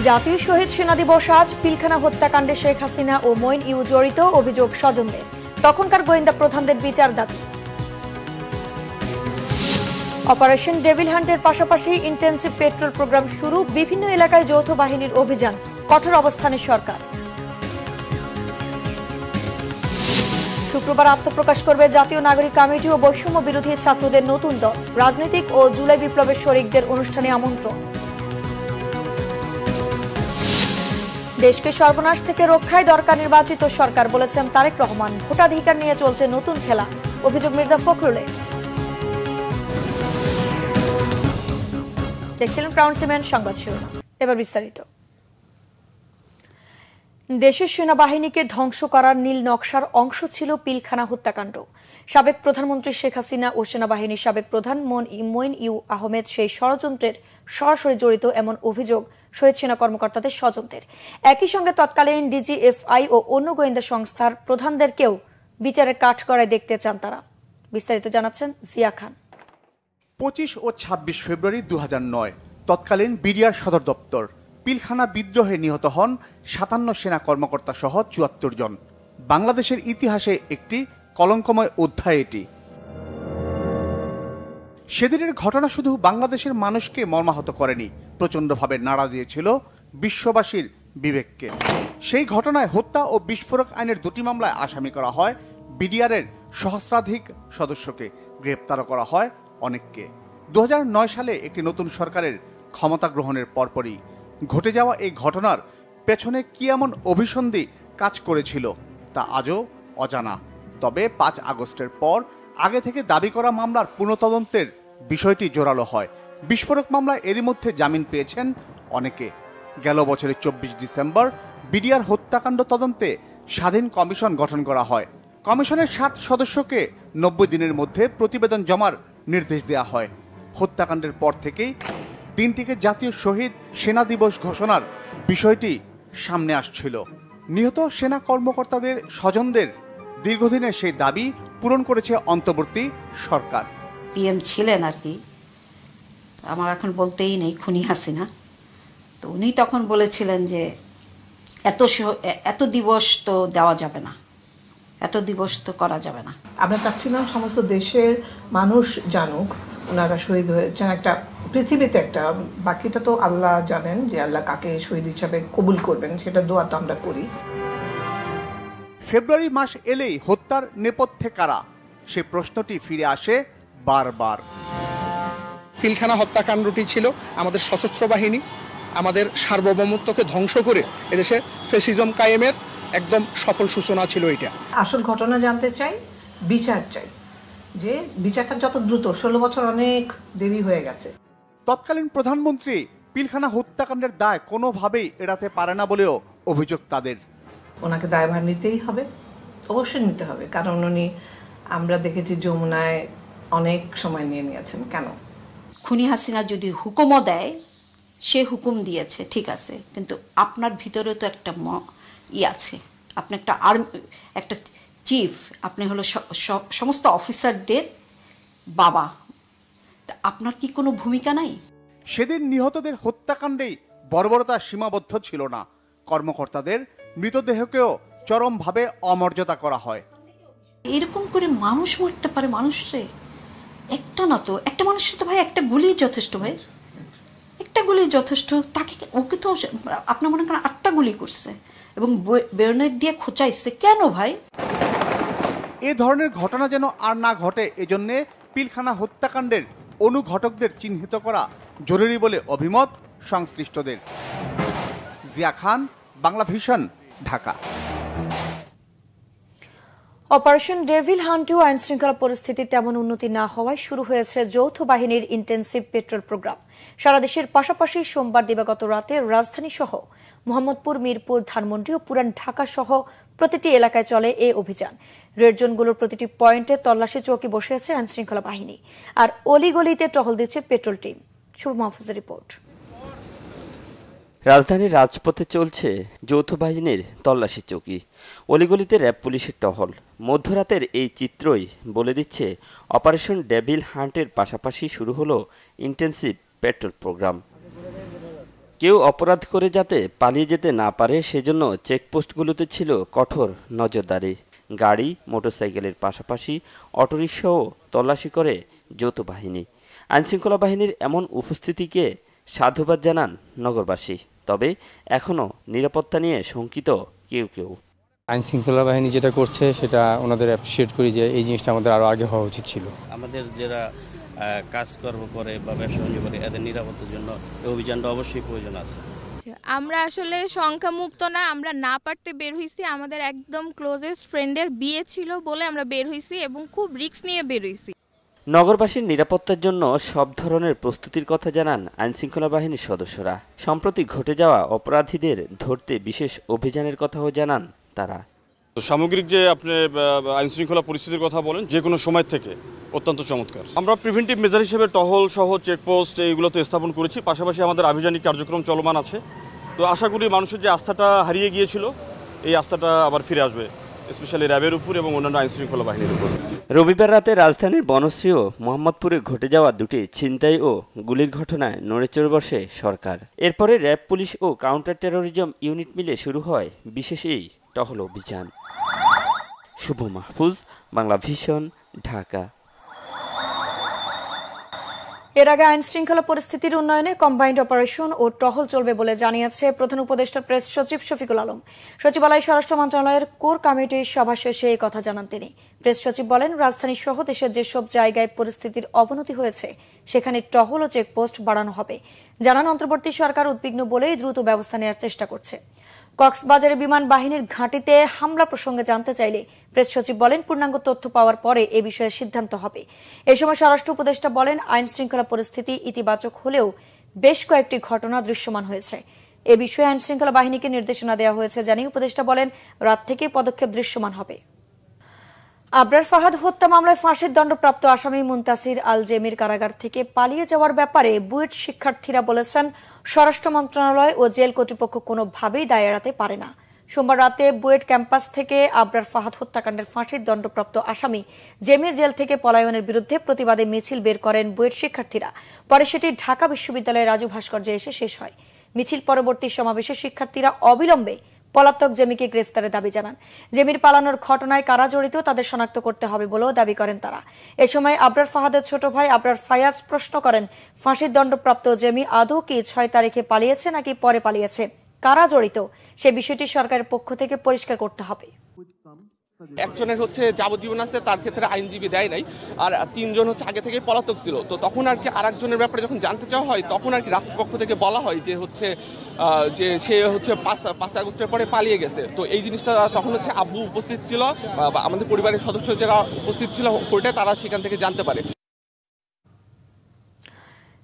জাতীয় শহীদ সেনা দিবস আজ। পিলখানা হত্যাকাণ্ডে শেখ হাসিনা ও মঈন ইউ জড়িত, অভিযোগ স্বজনদের। তখনকার গোয়েন্দা প্রধানদের বিচার দাবি। অপারেশন ডেভিল হান্টের পাশাপাশি ইন্টেন্সিভ পেট্রোল প্রোগ্রাম শুরু। বিভিন্ন এলাকায় যৌথ বাহিনীর অভিযান, কঠোর অবস্থানে সরকার। শুক্রবার আত্মপ্রকাশ করবে জাতীয় নাগরিক কমিটি ও বৈষম্য বিরোধী ছাত্রদের নতুন দল। রাজনৈতিক ও জুলাই বিপ্লবের শরিকদের অনুষ্ঠানে আমন্ত্রণ। দেশকে সর্বনাশ থেকে রক্ষায় দরকার নির্বাচিত সরকার, বলেছেন তারেক রহমান। ভোটাধিকার নিয়ে চলছে নতুন খেলা, অভিযোগ মির্জা ফখরুলের। দেখছিলেন ক্রাউন সিমেন্ট সংবাদ শিরোনাম, এবার বিস্তারিত। দেশের সেনাবাহিনীকে ধ্বংস করার নীল নকশার অংশ ছিল পিলখানা হত্যাকাণ্ড। সাবেক প্রধানমন্ত্রী শেখ হাসিনা ও সেনাবাহিনীর সাবেক প্রধান মঈন ইউ আহমেদ সেই ষড়যন্ত্রের সরাসরি জড়িত, এমন অভিযোগ শহীদ সেনা কর্মকর্তাদের স্বজনদের। একই সঙ্গে তৎকালীন ডিজিএফআই ও অন্য গোয়েন্দা সংস্থার প্রধানদেরকেও বিচারের কাঠগড়ায় দেখতে চান তারা। বিস্তারিত জানাচ্ছেন জিয়া খান। 25 ও 26 ফেব্রুয়ারি 2009 তৎকালীন বিডিআর সদর দপ্তর পিলখানা বিদ্রোহে নিহত হন 57 সেনা কর্মকর্তা সহ 74 জন। বাংলাদেশের ইতিহাসে একটি কলঙ্কময় অধ্যায় এটি। সেদিনের ঘটনা শুধু বাংলাদেশের মানুষকে মর্মাহত করেনি, প্রচণ্ডভাবে নাড়া দিয়েছিল বিশ্ববাসীর বিবেককে। সেই ঘটনায় হত্যা ও বিস্ফোরক আইনের 2টি মামলায় আসামি করা হয় বিডিআরের সহস্রাধিক সদস্যকে, গ্রেপ্তারও করা হয় অনেককে। 2009 সালে একটি নতুন সরকারের ক্ষমতা গ্রহণের পরপরই ঘটে যাওয়া এই ঘটনার পেছনে কি এমন অভিসন্ধি কাজ করেছিল তা আজও অজানা। তবে 5 আগস্টের পর আগে থেকে দাবি করা মামলার পুনঃতদন্তের বিষয়টি জোরালো হয়। বিস্ফোরক মামলায় এরই মধ্যে জামিন পেয়েছেন অনেকে। গেল বছরের 24 ডিসেম্বর বিডিআর হত্যাকাণ্ড তদন্তে স্বাধীন কমিশন গঠন করা হয়। কমিশনের 7 সদস্যকে 90 দিনের মধ্যে প্রতিবেদন জমার নির্দেশ দেওয়া হয়। হত্যাকাণ্ডের পর থেকেই দিনটিকে জাতীয় শহীদ সেনা দিবস ঘোষণার বিষয়টি সামনে আসছিল। নিহত সেনা কর্মকর্তাদের স্বজনদের দীর্ঘদিনের সেই দাবি পূরণ করেছে অন্তর্বর্তী সরকার। পিএম ছিলেন আর কি, আমার এখন বলতেই নেই, খুনি হাসিনা। তো উনি তখন বলেছিলেন যে এত দিবস তো দেওয়া যাবে না, এত দিবস তো করা যাবে না। আমরা চাচ্ছিলাম সমস্ত দেশের মানুষ জানুক ওনারা শহীদ হয়েছেন, একটা পৃথিবীতে একটা, বাকিটা তো আল্লাহ জানেন যে আল্লাহ কাকে শহীদ হিসাবে কবুল করবেন, সেটা দোয়া তো আমরা করি। ফেব্রুয়ারি মাস এলেই হত্যার নেপথ্যে কারা, সে প্রশ্নটি ফিরে আসে বারবার। পিলখানা হত্যাকাণ্ডটি ছিল আমাদের সশস্ত্র বাহিনী আমাদের সার্বভৌমত্বকে ধ্বংস করে এদেশে ফ্যাসিজম কায়েমের একদম সফল সূচনা ছিল এটা। আসল ঘটনা জানতে চাই, বিচার চাই, যে বিচারটা যত দ্রুত, 16 বছর অনেক দেরি হয়ে গেছে। তৎকালীন প্রধানমন্ত্রী পিলখানা হত্যাকাণ্ডের দায় কোনোভাবেই এড়াতে পারে না বলেও অভিযোগ তাদের। ওনাকে দায়ভার নিতেই হবে, অবশ্যই নিতে হবে, কারণ উনি, আমরা দেখেছি যমুনায় অনেক সময় নিয়ে নিয়েছেন। কেন? খুনি হাসিনা যদি হুকুমও দেয়, সে হুকুম দিয়েছে ঠিক আছে, কিন্তু আপনার ভিতরে তো একটা আছে, আপনি একটা একটা চিফ, আপনি হলো সমস্ত অফিসারদের বাবা, আপনার কি কোনো ভূমিকা নাই? সেদিন নিহতদের হত্যাকাণ্ডেই বর্বরতা সীমাবদ্ধ ছিল না, কর্মকর্তাদের মৃতদেহকেও চরমভাবে অমর্যাদা করা হয়। এরকম করে মানুষ মারতে পারে মানুষে? একটা না তো, একটা মানুষের তো ভাই একটা গুলি যথেষ্ট, ভাই একটা গুলি যথেষ্ট। তাকে, ওকে তো আপনার মনে করেন 8টা গুলি করছে এবং বেরোনেট দিয়ে খোঁচাইছে, কেন ভাই? এ ধরনের ঘটনা যেন আর না ঘটে, এজন্য পিলখানা হত্যাকাণ্ডের অনুঘটকদের চিহ্নিত করা জরুরি বলে অভিমত সংশ্লিষ্টদের। Zia Khan, Bangla Vision, Dhaka. Operation devil হান্টেও আইন শৃঙ্খলা পরিস্থিতি তেমন উন্নতি না হওয়ায় শুরু হয়েছে যৌথ বাহিনীর ইন্টেন্সিভ পেট্রোল প্রোগ্রাম। সারা দেশের পাশাপাশি সোমবার দিবাগত রাতে রাজধানী সহ মোহাম্মদপুর, মিরপুর, ধানমন্ডি ও পুরান ঢাকা সহ প্রতিটি এলাকায় চলে এই অভিযান। রেড জোনগুলোর প্রতিটি পয়েন্টে তল্লাশি চৌকি বসিয়েছে আইন শৃঙ্খলা বাহিনী, আর অলিগলিতে টহল দিচ্ছে পেট্রোল টিম। শুভ মাহফুজের রিপোর্ট। রাজধানীর রাজপথে চলছে যৌথ বাহিনীর তল্লাশি চৌকি, অলিগলিতে র্যাব পুলিশের টহল। মধ্যরাতের এই চিত্রই বলে দিচ্ছে অপারেশন ডেভিল হান্টের পাশাপাশি শুরু হলো ইন্টেন্সিভ পেট্রোল প্রোগ্রাম। কেউ অপরাধ করে যাতে পালিয়ে যেতে না পারে সেজন্য চেকপোস্টগুলোতে ছিল কঠোর নজরদারি। গাড়ি, মোটরসাইকেলের পাশাপাশি অটোরিকশাও তল্লাশি করে যৌথ বাহিনী। আইনশৃঙ্খলা বাহিনীর এমন উপস্থিতিকে সাধুবাদ জানান নগরবাসী। তবে এখনও নিরাপত্তা নিয়ে শঙ্কিত কেউ কেউ। আইনশৃঙ্খলা বাহিনী যেটা করছে সেটা ওনাদের অ্যাপ্রিসিয়েট করি যে এই জিনিসটা আমাদের আরও আগে হওয়া উচিত ছিল। আমাদের যারা কাজকর্ম করে বা ব্যবসা বাণিজ্য করে এদের নিরাপত্তার জন্য এই অভিযানটা অবশ্যই প্রয়োজন আছে। আমরা আসলে সংখ্যা মুক্ত না, আমরা না পারতে বের হইছি। আমাদের একদম ক্লোজেস্ট ফ্রেন্ডের বিয়ে ছিল বলে আমরা বের হইছি এবং খুব রিস্ক নিয়ে বের হইছি। নগরবাসীর নিরাপত্তার জন্য সব ধরনের প্রস্তুতির কথা জানান আইনশৃঙ্খলা বাহিনীর সদস্যরা। সম্প্রতি ঘটে যাওয়া অপরাধীদের ধরতে বিশেষ অভিযানের কথাও জানান তারা। সামগ্রিক যে আপনি আইনশৃঙ্খলা পরিস্থিতির কথা বলেন, যে কোনো সময় থেকে অত্যন্ত চমৎকার। আমরা প্রিভেন্টিভ মেজার হিসেবে টহল সহ চেকপোস্ট এইগুলোতে স্থাপন করেছি, পাশাপাশি আমাদের আভিযানিক কার্যক্রম চলমান আছে। তো আশা করি মানুষের যে আস্থাটা হারিয়ে গিয়েছিল এই আস্থাটা আবার ফিরে আসবে, স্পেশালি র্যাবের উপর এবং অন্যান্য আইনশৃঙ্খলা বাহিনীর উপর। রবিবার রাতে রাজধানীর বনশ্রী ও মোহাম্মদপুরে ঘটে যাওয়া দুটি ছিনতাই ও গুলির ঘটনায় নড়েচড়ে বসে সরকার। এরপরে র্যাব, পুলিশ ও কাউন্টার টেরোরিজম ইউনিট মিলে শুরু হয় বিশেষ এই টহল অভিযান। শুভ মাহফুজ, বাংলা ভিশন, ঢাকা। এর আগে আইন শৃঙ্খলা পরিস্থিতির উন্নয়নে কম্বাইন্ড অপারেশন ও টহল চলবে বলে জানিয়েছে প্রধান উপদেষ্টা প্রেস সচিব শফিকুল আলম। সচিবালয় স্বরাষ্ট্র মন্ত্রণালয়ের কোর কমিটির সভা শেষে এই কথা জানান তিনি। প্রেস সচিব বলেন, রাজধানী সহ দেশের যেসব জায়গায় পরিস্থিতির অবনতি হয়েছে সেখানে টহল ও চেকপোস্ট বাড়ানো হবে। জানান, অন্তর্বর্তী সরকার উদ্বিগ্ন বলেই দ্রুত ব্যবস্থা নেওয়ার চেষ্টা করছে। কক্সবাজারে বিমান বাহিনীর ঘাঁটিতে হামলা প্রসঙ্গে জানতে চাইলে প্রেস সচিব বলেন, পূর্ণাঙ্গ তথ্য পাওয়ার পরে এ বিষয়ে সিদ্ধান্ত হবে। এই সময় স্বরাষ্ট্র উপদেষ্টা বলেন, আইন শৃঙ্খলা পরিস্থিতি ইতিবাচক হলেও বেশ কয়েকটি ঘটনা দৃশ্যমান হয়েছে। এ বিষয়ে আইন শৃঙ্খলা বাহিনীকে নির্দেশনা দেওয়া হয়েছে জানিয়ে উপদেষ্টা বলেন, রাত থেকে পদক্ষেপ দৃশ্যমান হবে। আবরার ফাহাদ হত্যা মামলায় ফাঁসির দণ্ডপ্রাপ্ত আসামি মুনতাসির আল জেমির কারাগার থেকে পালিয়ে যাওয়ার ব্যাপারে বুয়েট শিক্ষার্থীরা বলেছেন, স্বরাষ্ট্র মন্ত্রণালয় ও জেল কর্তৃপক্ষ কোনোভাবেই দায় এড়াতে পারে না। সোমবার রাতে বুয়েট ক্যাম্পাস থেকে আবরার ফাহাদ হত্যাকাণ্ডের ফাঁসির দণ্ডপ্রাপ্ত আসামি জেমির জেল থেকে পলায়নের বিরুদ্ধে প্রতিবাদে মিছিল বের করেন বুয়েট শিক্ষার্থীরা। পরে সেটি ঢাকা বিশ্ববিদ্যালয়ের রাজু ভাস্কর্যে এসে শেষ হয়। মিছিল পরবর্তী সমাবেশে শিক্ষার্থীরা অবিলম্বে পলাতক জেমিকে গ্রেফতারের দাবি জানান। জেমির পালানোর ঘটনায় কারা জড়িত তাদের শনাক্ত করতে হবে বলেও দাবি করেন তারা। এ সময় আবরার ফাহাদের ছোট ভাই আবরার ফায়াজ প্রশ্ন করেন, ফাঁসির দণ্ডপ্রাপ্ত জেমি আদৌ কি 6 তারিখে পালিয়েছে নাকি পরে পালিয়েছে, কারা জড়িত সে বিষয়টি সরকারের পক্ষ থেকে পরিষ্কার করতে হবে। একজনের হচ্ছে যাবজ্জীবন আছে, তার ক্ষেত্রে আইনজীবী দেয় নাই, আর 3 জন হচ্ছে আগে থেকে পলাতক ছিল। তো তখন আর কি আরেকজনের ব্যাপারে যখন জানতে চাওয়া হয় তখন আর কি রাষ্ট্রপক্ষ থেকে বলা হয় যে হচ্ছে যে সে হচ্ছে 5 আগস্টের পরে পালিয়ে গেছে। তো এই জিনিসটা তখন হচ্ছে আব্বু উপস্থিত ছিল বা আমাদের পরিবারের সদস্য যারা উপস্থিত ছিল কোর্টে, তারা সেখান থেকে জানতে পারে।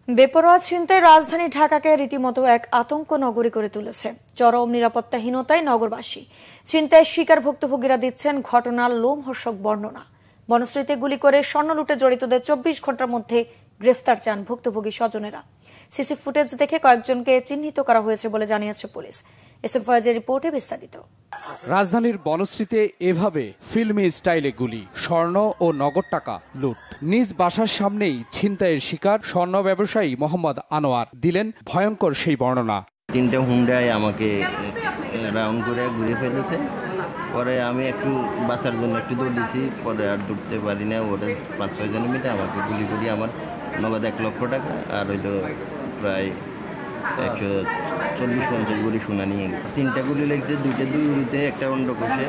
বেপরোয়া ছিনতাই রাজধানী ঢাকাকে রীতিমতো এক আতঙ্ক নগরী করে তুলেছে। চরম নিরাপত্তাহীনতায় নগরবাসী। ছিনতাইয়ের শিকার ভুক্তভোগীরা দিচ্ছেন ঘটনার লোমহর্ষক বর্ণনা। বনশ্রীতে গুলি করে স্বর্ণ লুটে জড়িতদের 24 ঘন্টার মধ্যে গ্রেফতার চান ভুক্তভোগী স্বজনেরা। সিসি ফুটেজ দেখে কয়েকজনকে চিহ্নিত করা হয়েছে বলে জানিয়েছে পুলিশ। এসএম ফয়েজের রিপোর্টে বিস্তারিত। রাজধানীর বনশ্রীতে এভাবে ফিল্মি স্টাইলে গুলি, স্বর্ণ ও নগদ টাকা লুট। নিজ বাসার সামনেই ছিনতাইয়ের শিকার স্বর্ণ ব্যবসায়ী মোহাম্মদ আনোয়ার দিলেন ভয়ঙ্কর সেই বর্ণনা। 3টে হুন্ডায় আমাকে রাউন্ড করে ঘুরে ফেলেছে। পরে আমি একটু বাঁচার জন্য একটু দৌড় দিয়েছি, পরে আর দৌড়তে পারি না। ওরা 5-6 জন মিলে আমাকে গুলি করি। আমার নগদ 1 লক্ষ টাকা আর হইল প্রায় 140-50 গুলি সোনা নিয়ে গেছে। 3টা গুলি লেগেছে, 2টা দুই উড়িতে, একটা অন্ডকোষে।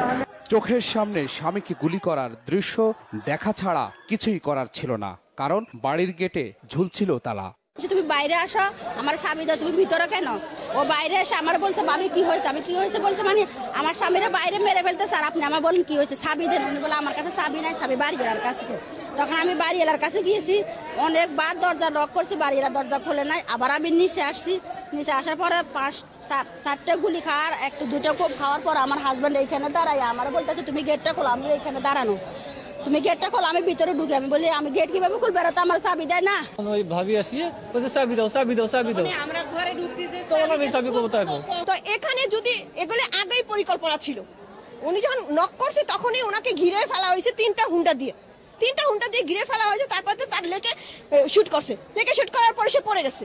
চোখের সামনে স্বামীকে গুলি করার দৃশ্য দেখা ছাড়া কিছুই করার ছিল না, কারণ বাড়ির গেটে ঝুলছিল তালা। তুমি বাইরে আসো, আমার স্বামী দাও, তুমি ভিতরে কেন? ও বাইরে এসে আমার বলছে, আমি কি হয়েছে, আমি কি হয়েছে বলছে, মানে আমার স্বামীরা বাইরে মেরে ফেলতে, স্যার আপনি আমার বলেন কি হয়েছে, চাবি দেন। উনি বলে আমার কাছে চাবি নাই, চাবি বাড়িওয়ালার কাছে। তখন আমি বাড়িওয়ালার কাছে গিয়েছি, অনেকবার দরজা লক করছি, বাড়িওয়ালা দরজা খোলে নাই। আবার আমি নিচে আসছি, নিচে আসার পরে 4টে গুলি খাওয়ার 2টা কোপ খাওয়ার পর আমার হাজব্যান্ড এইখানে দাঁড়াই আমার বলতেছে, তুমি গেটটা খোলো। আমি এইখানে দাঁড়ানো, তুমি গেটটা খোলো। আমি ভিতরে ঢুকি, আমি বলি আমি গেট কিভাবে খুলবে, এরা তো আমার চাবি দেয় না। ওই ভাবি আসিয়ে বলছে চাবি দাও, চাবি দাও, চাবি দাও। আমরা ঘরে ঢুকছি যে তো আমি চাবি কোথায় পাবো? তো এখানে যদি এগুলো আগেই পরিকল্পনা ছিল, উনি যখন নক করছে তখনই ওনাকে ঘিরে ফেলা হয়েছে 3টা হুন্ডা দিয়ে। 3টা হুন্ডা দিয়ে ঘিরে ফেলা হয়েছে, তারপর তার লেকে শুট করছে, লেকে শুট করার পরে সে পড়ে গেছে।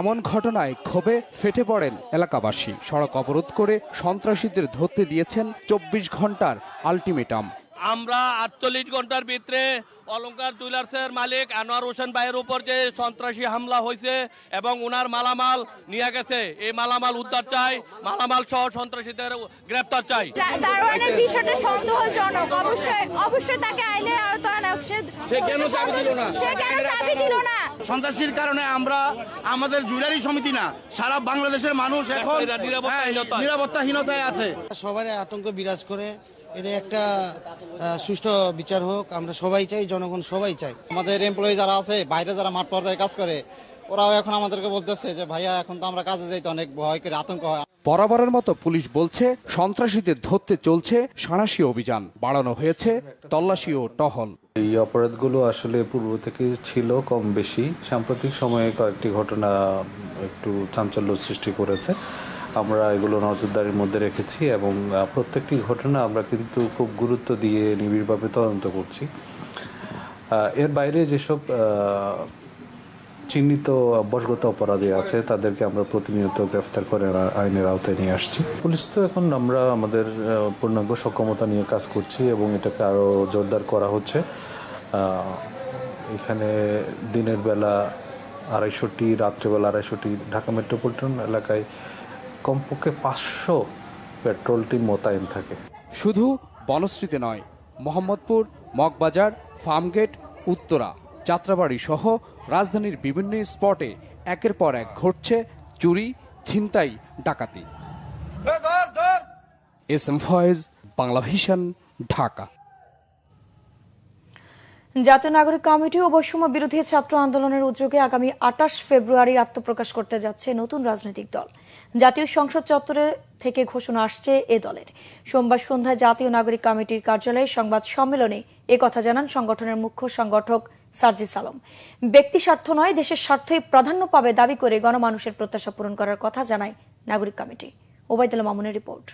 এমন ঘটনায় ক্ষোভে ফেটে পড়েন এলাকাবাসী। সড়ক অবরোধ করে সন্ত্রাসীদের ধরতে দিয়েছেন 24 ঘন্টার আলটিমেটাম। আমরা 48 ঘন্টার ভিতরে অলংকার জুয়েলার্সের মালিক আনোয়ার হোসেন ভাইয়ের উপর যে সন্ত্রাসী হামলা হয়েছে এবং ওনার মালামাল নিয়ে গেছে, এই মালামাল উদ্ধার চাই, মালামাল সহ সন্ত্রাসীদের গ্রেপ্তার চাই। দারোয়ানের বিষয়টা সন্দেহজনক, অবশ্যই তাকে আইনের আওতায় আনা হোক। সে কেন চাবি দিল না? সন্ত্রাসীর কারণে আমরা আমাদের জুয়েলারি সমিতি না, সারা বাংলাদেশের মানুষ এখন নিরাপত্তাহীনতায় আছে। সবারই আতঙ্ক বিরাজ করে, এটা একটা সুষ্ঠু বিচার হোক, আমরা সবাই চাই, জনগণ সবাই চাই। আমাদের এমপ্লয়ি যারা আছে, বাইরে যারা মাঠ পর্যায়ে কাজ করে, ওরাও এখন আমাদেরকে বলতেছে যে ভাইয়া এখন তো আমরা কাজে যাইতে অনেক ভয় করে, আতঙ্ক হয়। বরাবরের মতো পুলিশ বলছে সন্ত্রাসীদের ধরতে চলছে সাঁড়াশি অভিযান, বাড়ানো হয়েছে তল্লাশি ও টহল। এই অপরাধগুলো আসলে পূর্ব থেকে ছিল কম বেশি, সাম্প্রতিক সময়ে কয়েকটি ঘটনা একটু চাঞ্চল্য সৃষ্টি করেছে। আমরা এগুলো নজরদারির মধ্যে রেখেছি এবং প্রত্যেকটি ঘটনা আমরা কিন্তু খুব গুরুত্ব দিয়ে নিবিড়ভাবে তদন্ত করছি। এর বাইরে যেসব চিহ্নিত বশগত অপরাধী আছে তাদেরকে আমরা প্রতিনিয়ত গ্রেফতার করে আইনের আওতায় নিয়ে আসছি। পুলিশ তো এখন আমরা আমাদের পূর্ণাঙ্গ সক্ষমতা নিয়ে কাজ করছি এবং এটাকে আরও জোরদার করা হচ্ছে। এখানে দিনের বেলা 250টি, রাত্রেবেলা 250টি, ঢাকা মেট্রোপলিটন এলাকায় কমপক্ষে 500 পেট্রোল টিম মোতায়েন থাকে। শুধু বনশ্রীতে নয়, মোহাম্মদপুর, মগবাজার, ফার্মগেট, উত্তরা, যাত্রাবাড়ি সহ রাজধানীর বিভিন্ন স্পটে একের পর এক ঘটছে চুরি, ছিনতাই, ডাকাতি। S M Foyez, Bangla Vision, Dhaka. জাতীয় নাগরিক কমিটি ও বৈষম্য বিরোধী ছাত্র আন্দোলনের উদ্যোগে আগামী 28 ফেব্রুয়ারি আত্মপ্রকাশ করতে যাচ্ছে নতুন রাজনৈতিক দল। জাতীয় সংসদ চত্বরে থেকে ঘোষণা আসছে এ দলের। সোমবার সন্ধ্যায় জাতীয় নাগরিক কমিটির কার্যালয়ে সংবাদ সম্মেলনে একথা জানান সংগঠনের মুখ্য সংগঠক সার্জিস আলম। ব্যক্তি স্বার্থ নয়, দেশের স্বার্থই প্রাধান্য পাবে দাবি করে গণমানুষের প্রত্যাশা পূরণ করার কথা জানায় নাগরিক কমিটি। ওবায়দুল্লাহ মামুনের রিপোর্ট।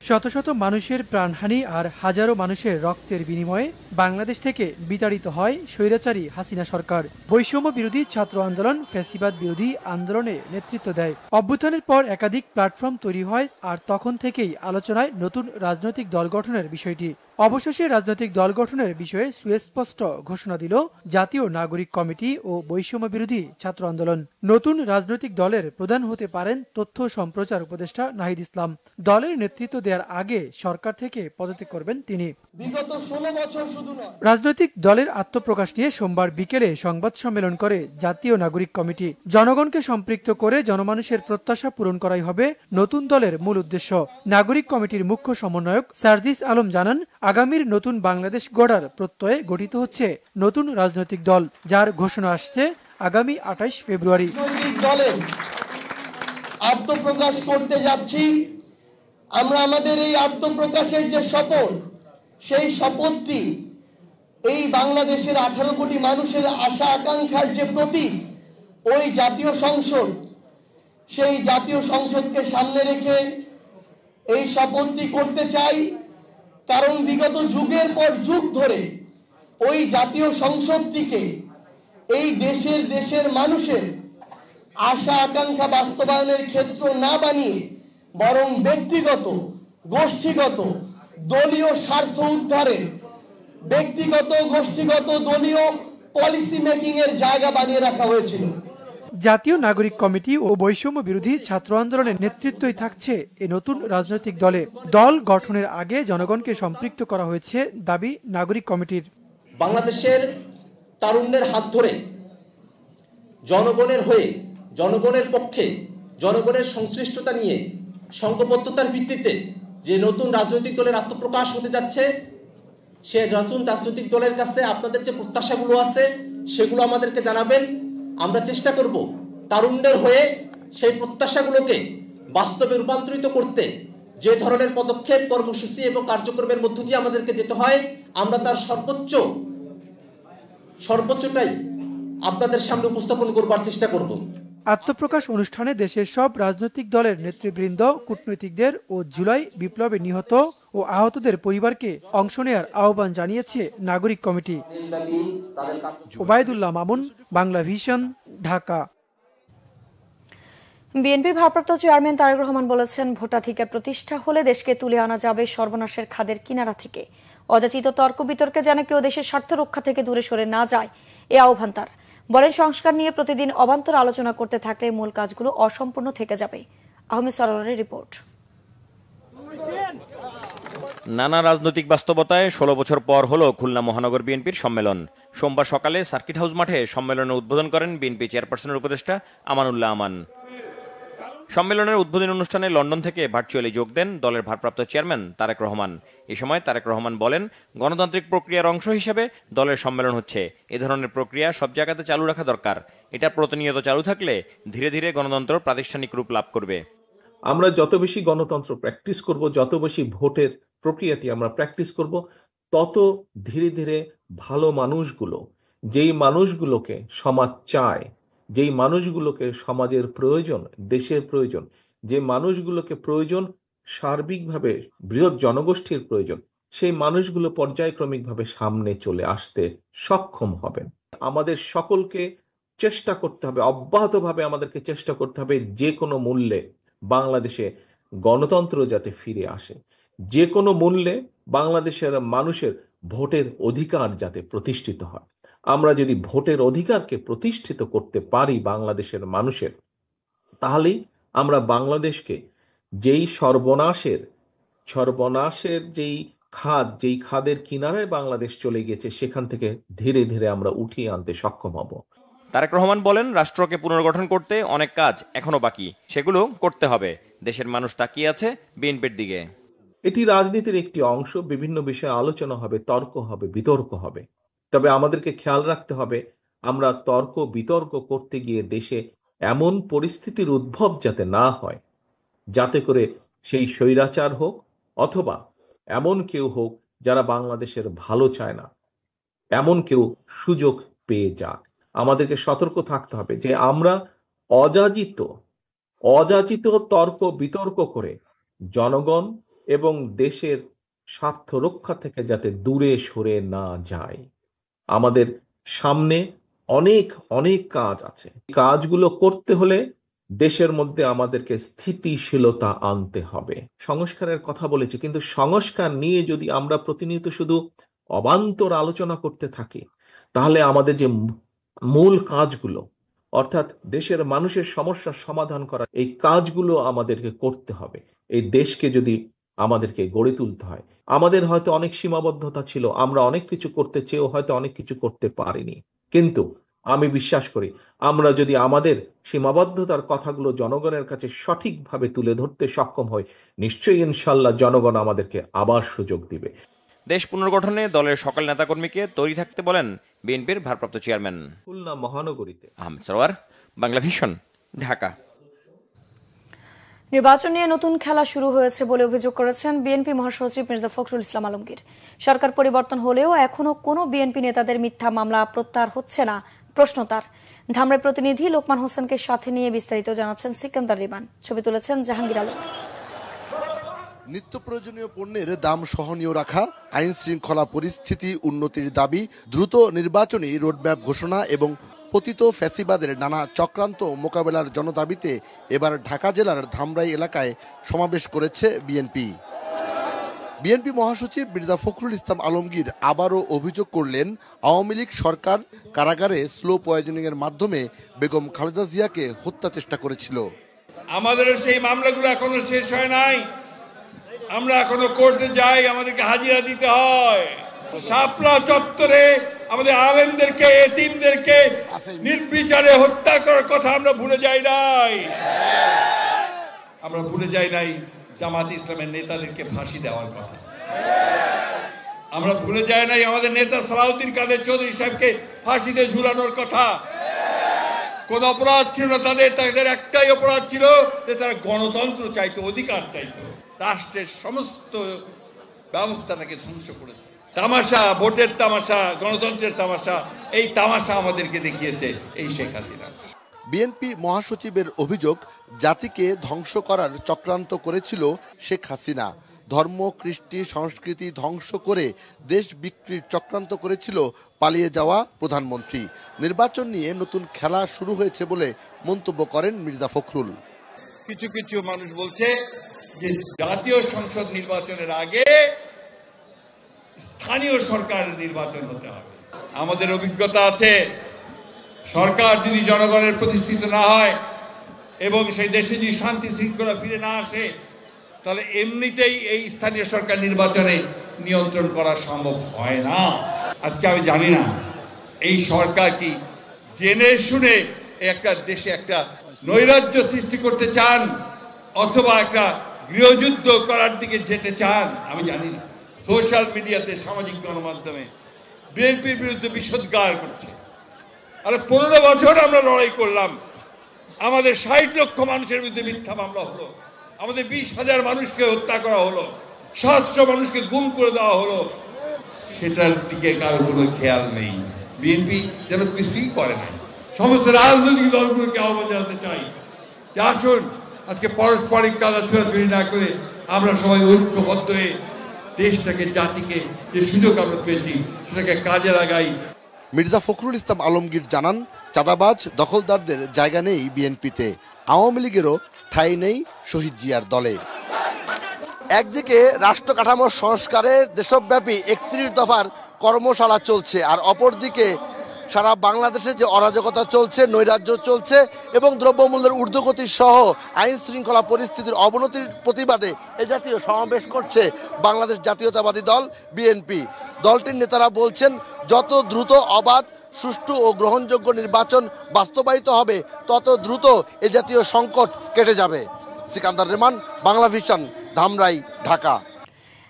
শত শত মানুষের প্রাণহানি আর হাজারো মানুষের রক্তের বিনিময়ে বাংলাদেশ থেকে বিতাড়িত হয় স্বৈরাচারী হাসিনা সরকার। বৈষম্য বিরোধী ছাত্র আন্দোলন ফ্যাসিবাদ বিরোধী আন্দোলনে নেতৃত্ব দেয়। অভ্যুত্থানের পর একাধিক প্ল্যাটফর্ম তৈরি হয় আর তখন থেকেই আলোচনায় নতুন রাজনৈতিক দল গঠনের বিষয়টি। অবশেষে রাজনৈতিক দল গঠনের বিষয়ে সুস্পষ্ট ঘোষণা দিল জাতীয় নাগরিক কমিটি ও বৈষম্য বিরোধী ছাত্র আন্দোলন। নতুন রাজনৈতিক দলের প্রধান হতে পারেন তথ্য সম্প্রচার উপদেষ্টা নাহিদ ইসলাম। দলের নেতৃত্ব দেওয়ার আগে সরকার থেকে পদত্যাগ করবেন তিনি। বিগত 16 বছর শুধু নয়, রাজনৈতিক দলের আত্মপ্রকাশ নিয়ে সোমবার বিকেলে সংবাদ সম্মেলন করে জাতীয় নাগরিক কমিটি। জনগণকে সম্পৃক্ত করে জনমানুষের প্রত্যাশা পূরণ করাই হবে নতুন দলের মূল উদ্দেশ্য। নাগরিক কমিটির মুখ্য সমন্বয়ক সার্জিস আলম জানান, আগামীর নতুন বাংলাদেশ গড়ার প্রত্যয়ে গঠিত হচ্ছে নতুন রাজনৈতিক দল, যার ঘোষণা আসছে আগামী 28 ফেব্রুয়ারি। দলের আত্মপ্রকাশ করতে যাচ্ছি। আমরা আমাদের এই আত্মপ্রকাশের যে শপথ, সেই শপথটি এই বাংলাদেশের 18 কোটি মানুষের আশা আকাঙ্ক্ষার যে প্রতীক, ওই জাতীয় সংসদ, সেই জাতীয় সংসদকে সামনে রেখে এই শপথটি করতে চাই। কারণ বিগত যুগের পর যুগ ধরে ওই জাতীয় সংসদটিকে এই দেশের মানুষের আশা আকাঙ্ক্ষা বাস্তবায়নের ক্ষেত্র না বানিয়ে বরং ব্যক্তিগত, গোষ্ঠীগত, দলীয় স্বার্থ উদ্ধারে ব্যক্তিগত, গোষ্ঠীগত, দলীয় পলিসি মেকিং এর জায়গা বানিয়ে রাখা হয়েছিল। জাতীয় নাগরিক কমিটি ও বৈষম্য বিরোধী ছাত্র আন্দোলনের নেতৃত্বই থাকছে এই নতুন রাজনৈতিক দলে। দল গঠনের আগে জনগণকে সম্পৃক্ত করা হয়েছে দাবি নাগরিক কমিটির। বাংলাদেশের তারুণ্যের হাত ধরে জনগণের হয়ে, জনগণের পক্ষে, জনগণের সংশ্লিষ্টতা নিয়ে সংঘবদ্ধতার ভিত্তিতে যে নতুন রাজনৈতিক দলের আত্মপ্রকাশ হতে যাচ্ছে, সে নতুন রাজনৈতিক দলের কাছে আপনাদের যে প্রত্যাশাগুলো আছে সেগুলো আমাদেরকে জানাবেন। আমরা চেষ্টা করব তারুণ্যের হয়ে সেই প্রত্যাশাগুলোকে বাস্তবে রূপান্তরিত করতে যে ধরনের পদক্ষেপ, কর্মসূচি এবং কার্যক্রমের মধ্য দিয়ে আমাদেরকে যেতে হয়, আমরা তার সর্বোচ্চটাই আপনাদের সামনে উপস্থাপন করবার চেষ্টা করব। আত্মপ্রকাশ অনুষ্ঠানে দেশের সব রাজনৈতিক দলের নেতৃবৃন্দ, কূটনীতিকদের ও জুলাই বিপ্লবে নিহত ও ও আহতদের পরিবারকে অংশ নেয়ার আহ্বান জানিয়েছে নাগরিক কমিটি। ওবায়দুল্লাহ মামুন, বাংলা ভিশন, ঢাকা। বিএনপির ভারপ্রাপ্ত চেয়ারম্যান তারেক রহমান বলেছেন, ভোটাধিকার প্রতিষ্ঠা হলে দেশকে তুলে আনা যাবে সর্বনাশের খাদের কিনারা থেকে। অযাচিত তর্ক বিতর্কে যেন কেউ দেশের স্বার্থ রক্ষা থেকে দূরে সরে না যায়, এ আহ্বান তার। বলেন, সংস্কার নিয়ে প্রতিদিন অবান্তর আলোচনা করতে থাকলে মূল কাজগুলো অসম্পূর্ণ থেকে যাবে। আহমেদ সরোয়ারের রিপোর্ট। নানা রাজনৈতিক বাস্তবতায় 16 বছর পর হলো খুলনা মহানগর বিএনপির সম্মেলন। সোমবার সকালে সার্কিট হাউস মাঠে সম্মেলনের উদ্বোধন করেন বিএনপি চেয়ারপারসনের উপদেষ্টা আমানুল্লাহ আমান। সম্মেলনের উদ্বোধনী অনুষ্ঠানে লন্ডন থেকে ভার্চুয়ালি যোগ দেন দলের ভারপ্রাপ্ত চেয়ারম্যান তারেক রহমান। এ সময় তারেক রহমান বলেন, গণতান্ত্রিক প্রক্রিয়ার অংশ হিসেবে দলের সম্মেলন হচ্ছে। এ ধরনের প্রক্রিয়া সব জায়গাতে চালু রাখা দরকার। এটা প্রতিনিয়ত চালু থাকলে ধীরে ধীরে গণতন্ত্র প্রাতিষ্ঠানিক রূপ লাভ করবে। আমরা যত বেশি গণতন্ত্র প্র্যাকটিস করব, যত বেশি ভোটের প্রক্রিয়াটি আমরা প্র্যাকটিস করব, তত ধীরে ধীরে ভালো মানুষগুলো, যেই মানুষগুলোকে সমাজ চায়, যেই মানুষগুলোকে সমাজের প্রয়োজন, দেশের প্রয়োজন, যে মানুষগুলোকে প্রয়োজন সার্বিকভাবে বৃহৎ জনগোষ্ঠীর প্রয়োজন, সেই মানুষগুলো পর্যায়ক্রমিকভাবে সামনে চলে আসতে সক্ষম হবেন। আমাদের সকলকে চেষ্টা করতে হবে, অব্যাহতভাবে আমাদেরকে চেষ্টা করতে হবে যে কোনো মূল্যে বাংলাদেশে গণতন্ত্র যাতে ফিরে আসে, যে কোনো মূল্যে বাংলাদেশের মানুষের ভোটের অধিকার যাতে প্রতিষ্ঠিত হয়। আমরা যদি ভোটের অধিকারকে প্রতিষ্ঠিত করতে পারি বাংলাদেশের মানুষের, তাহলেই আমরা বাংলাদেশকে যেই সর্বনাশের যেই খাদের কিনারায় বাংলাদেশ চলে গেছে, সেখান থেকে ধীরে ধীরে আমরা উঠিয়ে আনতে সক্ষম হব। তারেক রহমান বলেন, রাষ্ট্রকে পুনর্গঠন করতে অনেক কাজ এখনো বাকি, সেগুলো করতে হবে। দেশের মানুষ তাকিয়ে আছে বিএনপির দিকে। এটি রাজনীতির একটি অংশ। বিভিন্ন বিষয়ে আলোচনা হবে, তর্ক হবে, বিতর্ক হবে। তবে আমাদেরকে খেয়াল রাখতে হবে, আমরা তর্ক বিতর্ক করতে গিয়ে দেশে এমন পরিস্থিতির উদ্ভব যাতে না হয়, যাতে করে সেই স্বৈরাচার হোক অথবা এমন কেউ হোক যারা বাংলাদেশের ভালো চায় না, এমন কেউ সুযোগ পেয়ে যাক। আমাদেরকে সতর্ক থাকতে হবে যে আমরা অযাচিত তর্ক বিতর্ক করে জনগণ এবং দেশের স্বার্থ রক্ষা থেকে যাতে দূরে সরে না যায়। আমাদের সামনে অনেক কাজ আছে। কাজগুলো করতে হলে দেশের মধ্যে আমাদেরকে স্থিতিশীলতা আনতে হবে। সংস্কারের কথা বলেছি, কিন্তু সংস্কার নিয়ে যদি আমরা প্রতিনিয়ত শুধু অবান্তর আলোচনা করতে থাকি, তাহলে আমাদের যে মূল কাজগুলো, অর্থাৎ দেশের মানুষের সমস্যার সমাধান করা, এই কাজগুলো আমাদেরকে করতে হবে। এই দেশকে যদি আমাদেরকে গড়ে তুলতে হয়, আমাদের হয়তো অনেক সীমাবদ্ধতা ছিল, আমরা অনেক কিছু করতে চেয়েও হয়তো অনেক কিছু করতে পারিনি। কিন্তু আমি বিশ্বাস করি, আমরা যদি আমাদের সীমাবদ্ধতার কথাগুলো জনগণের কাছে সঠিকভাবে তুলে ধরতে সক্ষম হই, নিশ্চয়ই ইনশাল্লাহ জনগণ আমাদেরকে আবার সুযোগ দিবে। দেশ পুনর্গঠনে দলের সকল নেতাকর্মীকে তৈরি থাকতে বলেন বিএনপির ভারপ্রাপ্ত চেয়ারম্যান। খুলনা মহানগরীতে আহমেদ সরোয়ার, বাংলা ভিশন, ঢাকা। নির্বাচন নিয়ে নতুন খেলা শুরু হয়েছে বলে অভিযোগ করেছেন বিএনপি মহাসচিব মির্জা ফখরুল ইসলাম আলমগীর। সরকার পরিবর্তন হলেও এখনো কোনো বিএনপি নেতাদের মিথ্যা মামলা প্রত্যাহার হচ্ছে না, প্রশ্ন তার। ধামরাই প্রতিনিধি লোকমান হোসেনকে সাথে নিয়ে বিস্তারিত জানাচ্ছেন সিকান্দার রিমান। ছবি তুলেছেন জাহাঙ্গীর আলম। নিত্য প্রয়োজনীয় পণ্যের দাম সহনীয় রাখা, আইন শৃঙ্খলা পরিস্থিতি উন্নতির দাবি, দ্রুত নির্বাচনী রোডম্যাপ ঘোষণা এবং পতিত ফ্যাসিবাদের নানা চক্রান্ত মোকাবেলার জনদাবিতে এবার ঢাকা জেলার ধামরাই এলাকায় সমাবেশ করেছে বিএনপি। বিএনপি মহাসচিব মির্জা ফখরুল ইসলাম আলমগীর আবারও অভিযোগ করলেন, আওয়ামী লীগ সরকার কারাগারে স্লো পয়জনিং এর মাধ্যমে বেগম খালেদা জিয়াকে হত্যা চেষ্টা করেছিল। আমাদের সেই মামলাগুলো এখনো শেষ হয় নাই, আমরা এখনো কোর্টে যাই, আমাদেরকে হাজিরা দিতে হয়। শাপলা চত্বরে আমাদের আলেমদেরকে, এতিমদেরকে নির্বিচারে হত্যা করার কথা আমরা ভুলে যাই নাই। আমরা ভুলে যাই নাই জামাত ইসলামের নেতাদেরকে ফাঁসি দেওয়ার কথা। আমরা ভুলে যাই নাই আমাদের নেতা সালাউদ্দিন কাদের চৌধুরী সাহেবকে ফাঁসিতে ঝুলানোর কথা। কোন অপরাধ ছিল না তাদের একটাই অপরাধ ছিল যে তারা গণতন্ত্র চাইতো, অধিকার চাইতো। রাষ্ট্রের সমস্ত ব্যবস্থাটাকে ধ্বংস করেছে। তামাশা, ভোটের তামাশা, গণতন্ত্রের তামাশা, এই তামাশা আমাদেরকে দেখিয়েছে এই শেখ হাসিনা। বিএনপি মহাসচিবের অভিযোগ, জাতিকে ধ্বংস করার চক্রান্ত করেছিল শেখ হাসিনা। ধর্ম, কৃষ্টি, সংস্কৃতি ধ্বংস করে দেশ বিক্রির চক্রান্ত করেছিল পালিয়ে যাওয়া প্রধানমন্ত্রী। নির্বাচন নিয়ে নতুন খেলা শুরু হয়েছে বলে মন্তব্য করেন মির্জা ফখরুল। কিছু কিছু মানুষ বলছে যে জাতীয় সংসদ নির্বাচনের আগে স্থানীয় সরকারের নির্বাচন হতে হবে। আমাদের অভিজ্ঞতা আছে, সরকার যদি জনগণের প্রতিষ্ঠিত না হয় এবং সেই দেশে যদি শান্তি শৃঙ্খলা ফিরে না আসে, তাহলে এমনিতেই এই স্থানীয় সরকার নির্বাচনে নিয়ন্ত্রণ করা সম্ভব হয় না। আজকে আমি জানি না এই সরকার কি জেনে শুনে একটা দেশে একটা নৈরাজ্য সৃষ্টি করতে চান অথবা একটা গৃহযুদ্ধ করার দিকে যেতে চান, আমি জানি না। সোশ্যাল মিডিয়াতে, সামাজিক গণমাধ্যমে বিএনপির বিরুদ্ধে বিষোদ্গার করছে। আরে 15 বছর আমরা লড়াই করলাম, আমাদের 60 লক্ষ মানুষের বিরুদ্ধে মিথ্যা মামলা হলো, আমাদের 20,000 মানুষকে হত্যা করা হলো, 700 মানুষকে গুম করে দেওয়া হলো, সেটার দিকে কারো কোনো খেয়াল নেই। বিএনপি যেন কিছুই করে নাই। সমস্ত রাজনৈতিক দলগুলোকে আহ্বান জানাতে চাই যে আসুন আজকে পারস্পরিক কাদা ছোড়াছুড়ি না করে আমরা সবাই ঐক্যবদ্ধ হয়ে দেশটাকে, জাতিকে যে সুযোগ আমরা পেয়েছি সেটাকে কাজে লাগাই। মির্জা ফখরুল ইসলাম আলমগীর জানান, চাঁদাবাজ দখলদারদের জায়গা নেই বিএনপিতে, আওয়ামী লীগেরও ঠাঁই নেই শহীদ জিয়ার দলে। একদিকে রাষ্ট্র কাঠামোর সংস্কারে দেশব্যাপী 31 দফার কর্মশালা চলছে, আর অপরদিকে সারা বাংলাদেশে যে অরাজকতা চলছে, নৈরাজ্য চলছে এবং দ্রব্যমূল্যের ঊর্ধ্বগতি সহ আইন শৃঙ্খলা পরিস্থিতির অবনতির প্রতিবাদে এ জাতীয় সমাবেশ করছে বাংলাদেশ জাতীয়তাবাদী দল বিএনপি। দলটির নেতারা বলছেন, যত দ্রুত অবাধ, সুষ্ঠু ও গ্রহণযোগ্য নির্বাচন বাস্তবায়িত হবে তত দ্রুত এ জাতীয় সংকট কেটে যাবে। সিকান্দার রেমান, বাংলা ভিশন, ধামরাই, ঢাকা।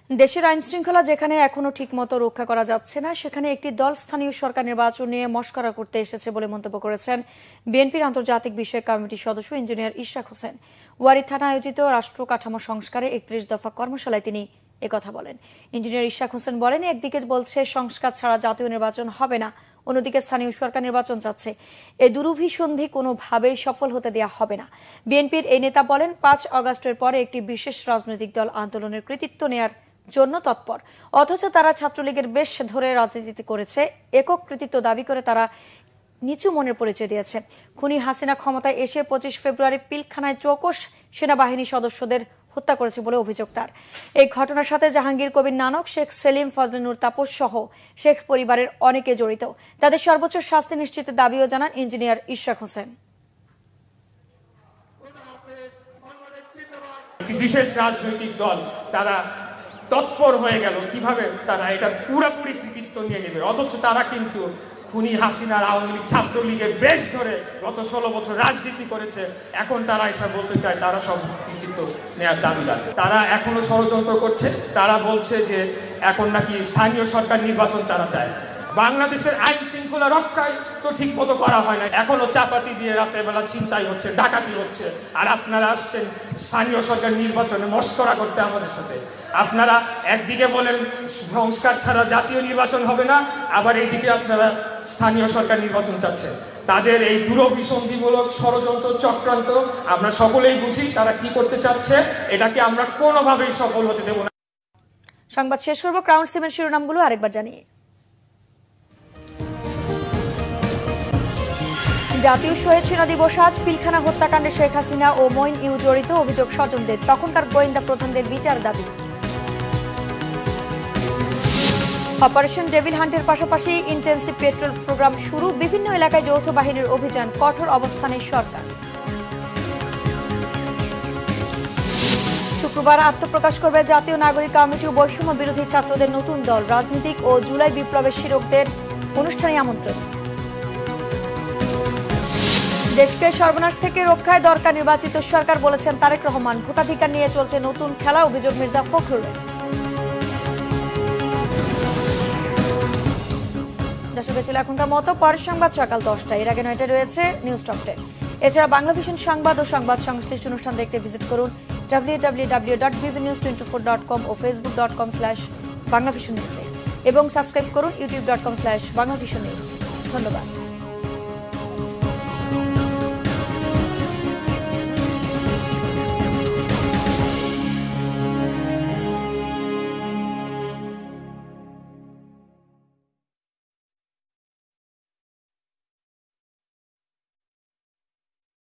দেশের আইন শৃঙ্খলা যেখানে এখনো ঠিকমতো রক্ষা করা যাচ্ছে না, সেখানে একটি দল স্থানীয় সরকার নির্বাচন নিয়ে মশকরা করতে এসেছে বলে মন্তব্য করেছেন বিএনপির আন্তর্জাতিক বিষয়ক কমিটির সদস্য ইঞ্জিনিয়ার ইশরাক হোসেন। ওয়ারী থানা আয়োজিত রাষ্ট্র কাঠামো সংস্কারে 31 দফা কর্মশালায় তিনি একথা বলেন। ইঞ্জিনিয়ার ইশরাক হোসেন বলেন, একদিকে বলছে সংস্কার ছাড়া জাতীয় নির্বাচন হবে না, অন্যদিকে স্থানীয় সরকার নির্বাচন চাচ্ছে। এই দুরভিসন্ধি কোনোভাবেই সফল হতে দেওয়া হবে না। বিএনপির এই নেতা বলেন, 5 আগস্টের পরে একটি বিশেষ রাজনৈতিক দল আন্দোলনের কৃতিত্ব নেয়ার জন্য তৎপর, অথচ তারা ছাত্রলীগের বেশ ধরে রাজনীতি করেছে। একক কৃতিত্ব দাবি করে তারা নিচু মনের পরিচয় দিয়েছে। খুনি হাসিনা ক্ষমতায় এসে 25 ফেব্রুয়ারি পিলখানায় চৌকস সেনাবাহিনী সদস্যদের হত্যা করেছে বলে অভিযোগ তার। এই ঘটনার সাথে জাহাঙ্গীর কবির নানক, শেখ সেলিম, ফজলে নূর তাপস সহ শেখ পরিবারের অনেকে জড়িত। তাদের সর্বোচ্চ শাস্তি নিশ্চিতের দাবিও জানান ইঞ্জিনিয়ার ইশরাক হোসেন। বিশেষ রাজনৈতিক দল তারা তৎপর হয়ে গেল কিভাবে তারা এটা পুরোপুরি কৃতিত্ব নিয়ে নেবে, অথচ তারা কিন্তু খুনি হাসিনার আওয়ামী লীগ ছাত্রলীগের বেশ ধরে গত 16 বছর রাজনীতি করেছে। এখন তারা এসে বলতে চায় তারা সব কৃতিত্ব নেওয়ার দাবিদার। তারা এখনো ষড়যন্ত্র করছে। তারা বলছে যে এখন নাকি স্থানীয় সরকার নির্বাচন তারা চায়। বাংলাদেশের আইন শৃঙ্খলা রক্ষায় তো ঠিক মতো করা হয় না, এখনো চাপাতি দিয়ে রাতের বেলা ছিনতাই হচ্ছে, ডাকাতি হচ্ছে, আর আপনারা আসছেন স্থানীয় সরকার নির্বাচনে মশকরা করতে আমাদের সাথে। আপনারা একদিকে বলেন সংস্কার ছাড়া জাতীয় নির্বাচন হবে না, আবার এইদিকে আপনারা স্থানীয় সরকার নির্বাচন চাচ্ছেন। তাদের এই দুরভিসন্ধিমূলক ষড়যন্ত্র চক্রান্ত আমরা সকলেই বুঝি তারা কি করতে চাচ্ছে, এটাকে আমরা কোনোভাবেই সফল হতে দেব না। সংবাদ শেষ করব ক্রাউন সিমেন্ট শিরোনামগুলো আরেকবার জানিয়ে। জাতীয় শহীদ সেনা দিবস আজ। পিলখানা হত্যাকাণ্ডে শেখ হাসিনা ও মঈন ইউ জড়িত, অভিযোগ স্বজনদের। তখনকার গোয়েন্দা প্রধানদের বিচার দাবি। অপারেশন ডেভিল হান্টের পাশাপাশি ইন্টেন্সিভ পেট্রোল প্রোগ্রাম শুরু, বিভিন্ন এলাকায় যৌথ বাহিনীর অভিযান, কঠোর অবস্থানে সরকার। শুক্রবার আত্মপ্রকাশ করবে জাতীয় নাগরিক কমিটি ও বৈষম্য বিরোধী ছাত্রদের নতুন দল। রাজনীতিক ও জুলাই বিপ্লবের শিরকদের অনুষ্ঠানে আমন্ত্রণ। দেশকে সর্বনাশ থেকে রক্ষায় দরকার নির্বাচিত সরকার, বলেছেন তারেক রহমান। ভোটাধিকার নিয়ে চলছে নতুন খেলা, অভিযোগ মির্জা ফখরুলের। দর্শক ছিল এখনকার মতো, পরের সংবাদ সকাল 10টায়। এর আগে 9টায় রয়েছে নিউজ টপ 10। এছাড়া বাংলা ভিশন সংবাদ ও সংবাদ সংশ্লিষ্ট অনুষ্ঠান দেখতে ভিজিট করুন www.bbnews24.com ও facebook.com/banglavisionnews এবং সাবস্ক্রাইব করুন youtube.com/banglavisionnews। ধন্যবাদ।